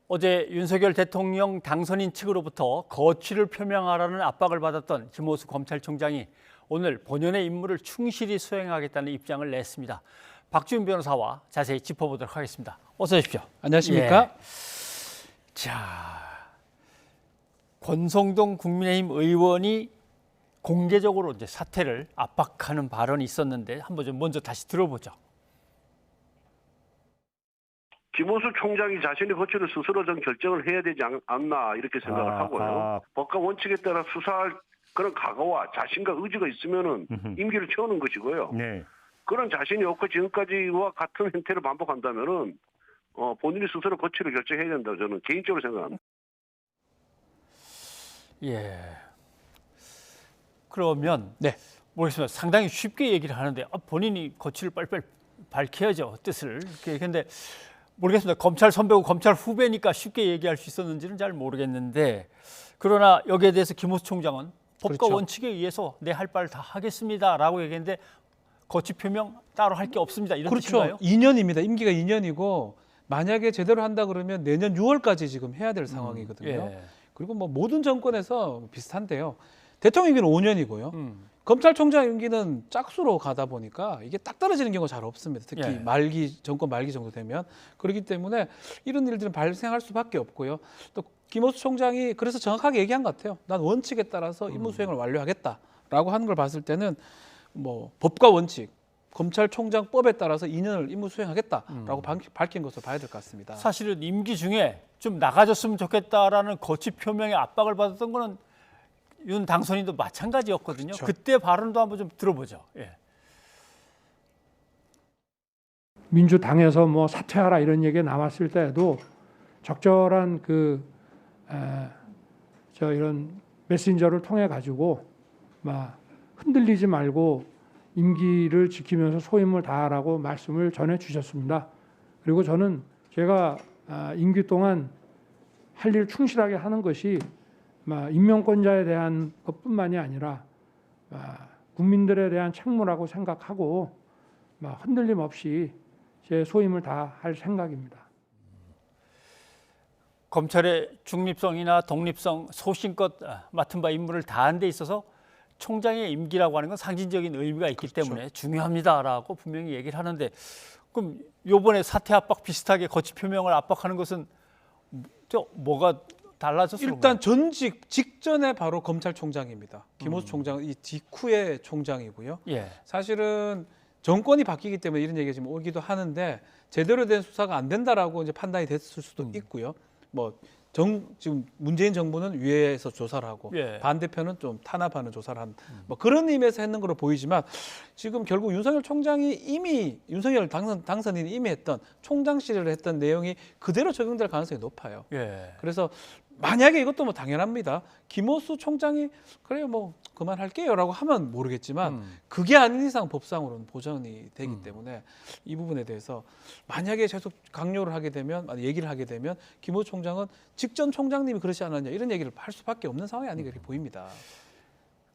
어제 윤석열 대통령 당선인 측으로부터 거취를 표명하라는 압박을 받았던 김호수 검찰총장이 오늘 본연의 임무를 충실히 수행하겠다는 입장을 냈습니다. 박주민 변호사와 자세히 짚어보도록 하겠습니다. 어서 오십시오. 안녕하십니까? 예. 자, 권성동 국민의힘 의원이 공개적으로 이제 사퇴를 압박하는 발언이 있었는데 한번 좀 먼저 다시 들어보죠. 김호수 총장이 자신의 거취를 스스로 좀 결정을 해야 되지 않나 이렇게 생각을 하고요. 법과 원칙에 따라 수사할 그런 각오와 자신과 의지가 있으면은 임기를 채우는 것이고요. 네. 그런 자신이 없고 지금까지와 같은 행태를 반복한다면은 본인이 스스로 거취를 결정해야 된다고 저는 개인적으로 생각합니다. 예. 그러면 네. 모르겠습니다. 상당히 쉽게 얘기를 하는데 본인이 거취를 빨리빨리 밝혀야죠, 뜻을. 그런데 모르겠습니다. 검찰 선배고 검찰 후배니까 쉽게 얘기할 수 있었는지는 잘 모르겠는데, 그러나 여기에 대해서 김호수 총장은 법과 그렇죠. 원칙에 의해서 내 할 바를 다 하겠습니다라고 얘기했는데 거취 표명 따로 할 게 없습니다. 이런 그렇죠. 뜻인가요? 2년입니다. 임기가 2년이고 만약에 제대로 한다 그러면 내년 6월까지 지금 해야 될 상황이거든요. 예. 그리고 뭐 모든 정권에서 비슷한데요. 대통령 임기는 5년이고요. 검찰총장 임기는 짝수로 가다 보니까 이게 딱 떨어지는 경우가 잘 없습니다. 특히 예. 정권 말기 정도 되면. 그렇기 때문에 이런 일들은 발생할 수밖에 없고요. 또 김호수 총장이 그래서 정확하게 얘기한 것 같아요. 난 원칙에 따라서 임무 수행을 완료하겠다라고 하는 걸 봤을 때는 뭐 법과 원칙, 검찰총장법에 따라서 2년을 임무 수행하겠다라고 밝힌 것으로 봐야 될 것 같습니다. 사실은 임기 중에 좀 나가줬으면 좋겠다라는 거취 표명의 압박을 받았던 거는 윤 당선인도 마찬가지였거든요. 그렇죠. 그때 발언도 한번 좀 들어보죠. 예. 민주당에서 뭐 사퇴하라 이런 얘기가 나왔을 때에도 적절한 이런 메신저를 통해 가지고 막 흔들리지 말고 임기를 지키면서 소임을 다하라고 말씀을 전해 주셨습니다. 그리고 저는 제가 임기 동안 할 일 충실하게 하는 것이 임명권자에 대한 것뿐만이 아니라 국민들에 대한 책무라고 생각하고 흔들림 없이 제 소임을 다할 생각입니다. 검찰의 중립성이나 독립성, 소신껏 맡은 바 임무를 다한 데 있어서 총장의 임기라고 하는 건 상징적인 의미가 있기 때문에 중요합니다라고 분명히 얘기를 하는데, 그럼 이번에 사퇴 압박 비슷하게 거취 표명을 압박하는 것은 뭐가 달라졌어요? 일단 전직 직전에 바로 검찰총장입니다. 김호수 총장은 이 직후의 총장이고요. 예. 사실은 정권이 바뀌기 때문에 이런 얘기가 지금 오기도 하는데 제대로 된 수사가 안 된다라고 이제 판단이 됐을 수도 있고요. 지금 문재인 정부는 위에서 조사를 하고 반대편은 좀 탄압하는 조사를 한 그런 의미에서 했는 걸로 보이지만, 지금 결국 윤석열 총장이 이미 윤석열 당선인이 이미 했던 총장실을 했던 내용이 그대로 적용될 가능성이 높아요. 그래서 만약에 이것도 당연합니다. 김호수 총장이 그래요 그만할게요라고 하면 모르겠지만 그게 아닌 이상 법상으로는 보전이 되기 때문에 이 부분에 대해서 만약에 계속 강요를 하게 되면, 얘기를 하게 되면 김호수 총장은 직전 총장님이 그러지 않았냐 이런 얘기를 할 수밖에 없는 상황이 아닌가 이렇게 보입니다.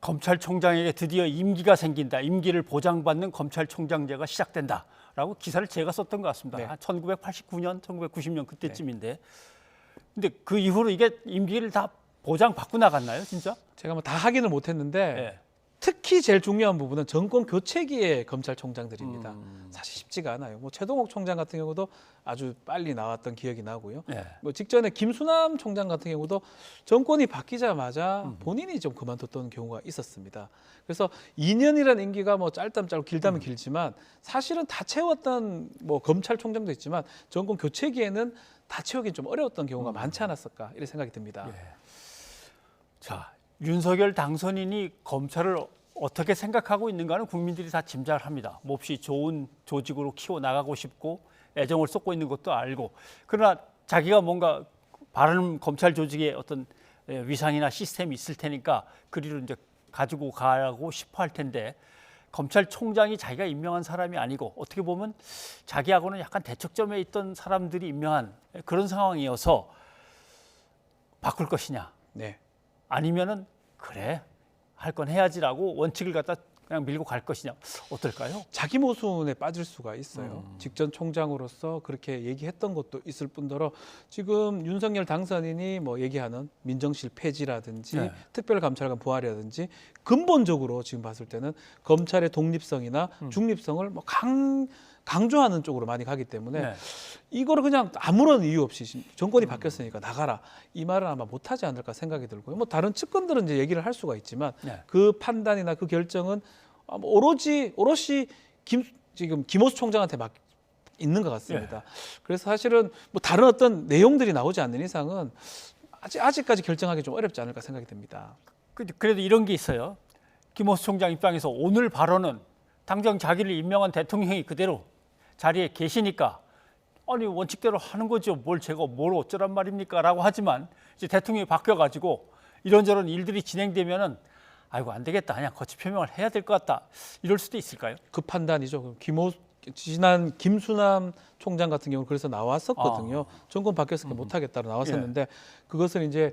검찰총장에게 드디어 임기가 생긴다. 임기를 보장받는 검찰총장제가 시작된다라고 기사를 제가 썼던 것 같습니다. 네. 1989년, 1990년 그때쯤인데. 근데 그 이후로 이게 임기를 다 보장받고 나갔나요, 진짜? 제가 다 확인을 못했는데 특히 제일 중요한 부분은 정권 교체기의 검찰총장들입니다. 사실 쉽지가 않아요. 최동욱 총장 같은 경우도 아주 빨리 나왔던 기억이 나고요. 직전에 김수남 총장 같은 경우도 정권이 바뀌자마자 본인이 좀 그만뒀던 경우가 있었습니다. 그래서 2년이라는 임기가 짧다면 짧고 길다면 길지만 사실은 다 채웠던 검찰총장도 있지만 정권 교체기에는 다 채우기 좀 어려웠던 경우가 많지 않았을까 이런 생각이 듭니다. 자, 윤석열 당선인이 검찰을 어떻게 생각하고 있는가는 국민들이 다 짐작을 합니다. 몹시 좋은 조직으로 키워나가고 싶고 애정을 쏟고 있는 것도 알고, 그러나 자기가 뭔가 바른 검찰 조직의 어떤 위상이나 시스템이 있을 테니까 그리로 이제 가지고 가고 싶어 할 텐데, 검찰총장이 자기가 임명한 사람이 아니고 어떻게 보면 자기하고는 약간 대척점에 있던 사람들이 임명한 그런 상황이어서 바꿀 것이냐, 아니면은 그래 할 건 해야지라고 원칙을 갖다 그냥 밀고 갈 것이냐 어떨까요? 자기 모순에 빠질 수가 있어요. 직전 총장으로서 그렇게 얘기했던 것도 있을 뿐더러 지금 윤석열 당선인이 뭐 얘기하는 민정실 폐지라든지 네. 특별감찰관 부활이라든지 근본적으로 지금 봤을 때는 검찰의 독립성이나 중립성을 뭐 강조하는 쪽으로 많이 가기 때문에 네. 이거를 그냥 아무런 이유 없이 정권이 바뀌었으니까 나가라 이 말은 아마 못하지 않을까 생각이 들고요. 뭐 다른 측근들은 이제 얘기를 할 수가 있지만 네. 그 판단이나 그 결정은 오롯이 지금 김호수 총장한테 막 있는 것 같습니다. 그래서 사실은 뭐 다른 어떤 내용들이 나오지 않는 이상은 아직까지 결정하기 좀 어렵지 않을까 생각이 듭니다. 그래도 이런 게 있어요. 김호수 총장 입장에서 오늘 발언은 당장 자기를 임명한 대통령이 그대로 자리에 계시니까 아니 원칙대로 하는 거죠. 제가 뭘 어쩌란 말입니까? 라고 하지만 이제 대통령이 바뀌어가지고 이런저런 일들이 진행되면은 아이고 안 되겠다. 그냥 거취 표명을 해야 될 것 같다. 이럴 수도 있을까요? 그 판단이죠. 지난 김수남 총장 같은 경우는 그래서 나왔었거든요. 정권 바뀌었으니까 못하겠다고 나왔었는데 그것은 이제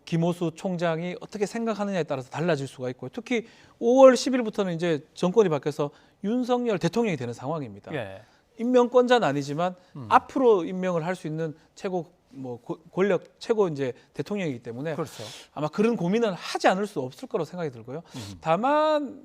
김호수 총장이 어떻게 생각하느냐에 따라서 달라질 수가 있고요. 특히 5월 10일부터는 이제 정권이 바뀌어서 윤석열 대통령이 되는 상황입니다. 예. 임명권자는 아니지만 앞으로 임명을 할 수 있는 최고 권력 최고 이제 대통령이기 때문에 그렇죠. 아마 그런 고민은 하지 않을 수 없을 거라고 생각이 들고요. 다만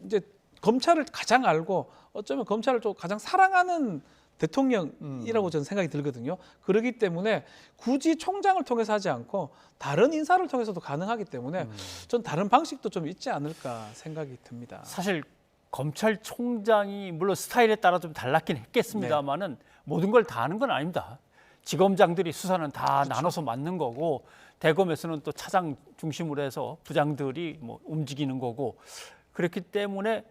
이제 검찰을 가장 알고 어쩌면 검찰을 좀 가장 사랑하는 대통령이라고 저는 생각이 들거든요. 그렇기 때문에 굳이 총장을 통해서 하지 않고 다른 인사를 통해서도 가능하기 때문에 전 다른 방식도 좀 있지 않을까 생각이 듭니다. 사실 검찰총장이 물론 스타일에 따라 좀 달랐긴 했겠습니다만은 모든 걸 다 하는 건 아닙니다. 지검장들이 수사는 다 나눠서 맡는 거고 대검에서는 또 차장 중심으로 해서 부장들이 뭐 움직이는 거고 그렇기 때문에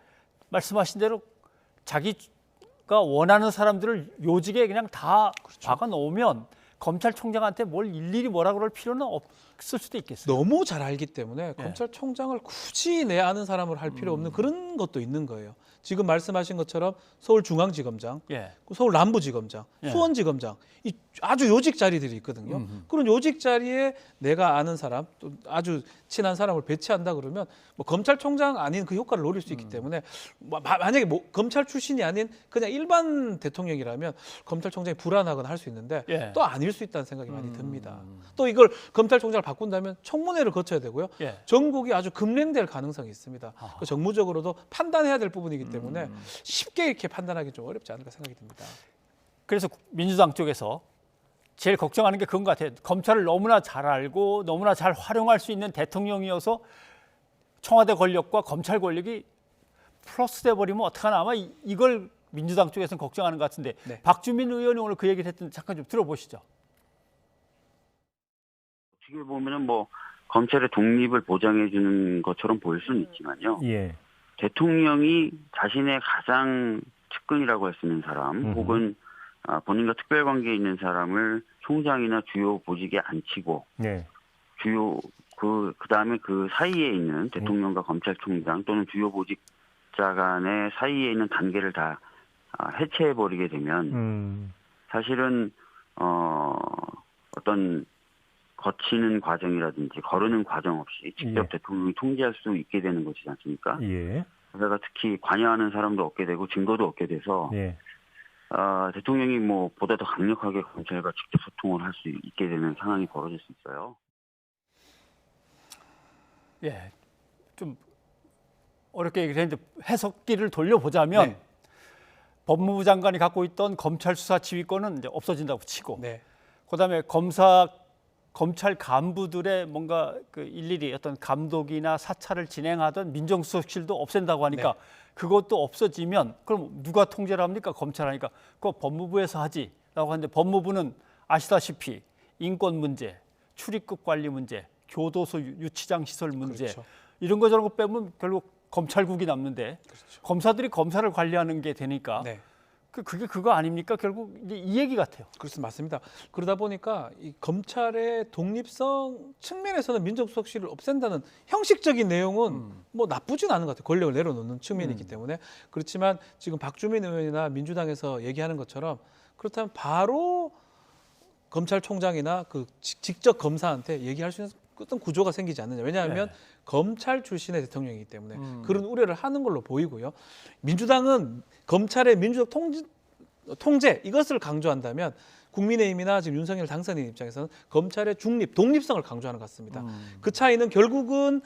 말씀하신 대로 자기가 원하는 사람들을 요직에 그냥 다 박아 놓으면 검찰총장한테 뭘 일일이 뭐라 그럴 필요는 없을 수도 있겠어요. 너무 잘 알기 때문에 검찰총장을 굳이 내 아는 사람을 할 필요 없는 그런 것도 있는 거예요. 지금 말씀하신 것처럼 서울중앙지검장, 서울 남부지검장, 수원지검장 이 아주 요직 자리들이 있거든요. 그런 요직 자리에 내가 아는 사람, 또 아주 친한 사람을 배치한다 그러면 뭐 검찰총장 아닌 그 효과를 노릴 수 있기 때문에 만약에 검찰 출신이 아닌 그냥 일반 대통령이라면 검찰총장이 불안하거나 할 수 있는데 또 아닐 수 있다는 생각이 많이 듭니다. 또 이걸 검찰총장을 바꾼다면 청문회를 거쳐야 되고요. 전국이 아주 급냉될 가능성이 있습니다. 그 정무적으로도 판단해야 될 부분이기 때문에 쉽게 이렇게 판단하기 좀 어렵지 않을까 생각이 듭니다. 그래서 민주당 쪽에서 제일 걱정하는 게 그건 것 같아요. 검찰을 너무나 잘 알고 너무나 잘 활용할 수 있는 대통령이어서 청와대 권력과 검찰 권력이 플러스돼 버리면 어떡하나 아마 이걸 민주당 쪽에서는 걱정하는 것 같은데 박주민 의원이 오늘 그 얘기를 했던데 잠깐 좀 들어보시죠. 어떻게 보면은 뭐 검찰의 독립을 보장해 주는 것처럼 보일 수는 있지만요. 대통령이 자신의 가장 측근이라고 할 수 있는 사람 혹은 본인과 특별관계에 있는 사람을 총장이나 주요 보직에 앉히고 주요 그다음에 그 사이에 있는 대통령과 검찰총장 또는 주요 보직자 간의 사이에 있는 단계를 다 해체해 버리게 되면 사실은 어떤 거치는 과정이라든지 거르는 과정 없이 직접 대통령이 통제할 수 있게 되는 것이지 않습니까? 그러다가 특히 관여하는 사람도 얻게 되고 증거도 얻게 돼서 대통령이 뭐 보다 더 강력하게 검찰과 직접 소통을 할 수 있게 되는 상황이 벌어질 수 있어요. 좀 어렵게 얘기를 했는데 해석기를 돌려보자면 법무부 장관이 갖고 있던 검찰 수사 지휘권은 이제 없어진다고 치고 그다음에 검찰 간부들의 뭔가 그 일일이 어떤 감독이나 사찰을 진행하던 민정수석실도 없앤다고 하니까 그것도 없어지면 그럼 누가 통제를 합니까? 검찰 하니까 그거 법무부에서 하지라고 하는데 법무부는 아시다시피 인권 문제, 출입국 관리 문제, 교도소 유치장 시설 문제 이런 거 저런 거 빼면 결국 검찰국이 남는데 검사들이 검사를 관리하는 게 되니까 그게 그거 아닙니까? 결국 이제 이 얘기 같아요. 그렇습니다. 맞습니다. 그러다 보니까 이 검찰의 독립성 측면에서는 민정수석실을 없앤다는 형식적인 내용은 뭐 나쁘진 않은 것 같아요. 권력을 내려놓는 측면이 있기 때문에. 그렇지만 지금 박주민 의원이나 민주당에서 얘기하는 것처럼 그렇다면 바로 검찰총장이나 그 직접 검사한테 얘기할 수 있는 어떤 구조가 생기지 않느냐. 왜냐하면 검찰 출신의 대통령이기 때문에 그런 우려를 하는 걸로 보이고요. 민주당은 검찰의 민주적 통제 이것을 강조한다면 국민의힘이나 지금 윤석열 당선인 입장에서는 검찰의 중립, 독립성을 강조하는 것 같습니다. 그 차이는 결국은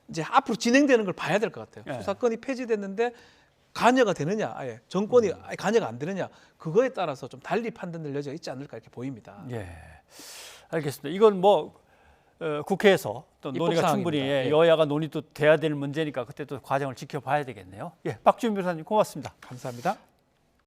이제 앞으로 진행되는 걸 봐야 될 것 같아요. 수사권이 폐지됐는데 관여가 되느냐, 아예 정권이 아예 관여가 안 되느냐, 그거에 따라서 좀 달리 판단될 여지가 있지 않을까 이렇게 보입니다. 예, 알겠습니다. 이건 뭐 국회에서 또 논의가 충분히 여야가 논의도 돼야 될 문제니까 그때 또 과정을 지켜봐야 되겠네요. 예, 박주민 변호사님 고맙습니다. 감사합니다.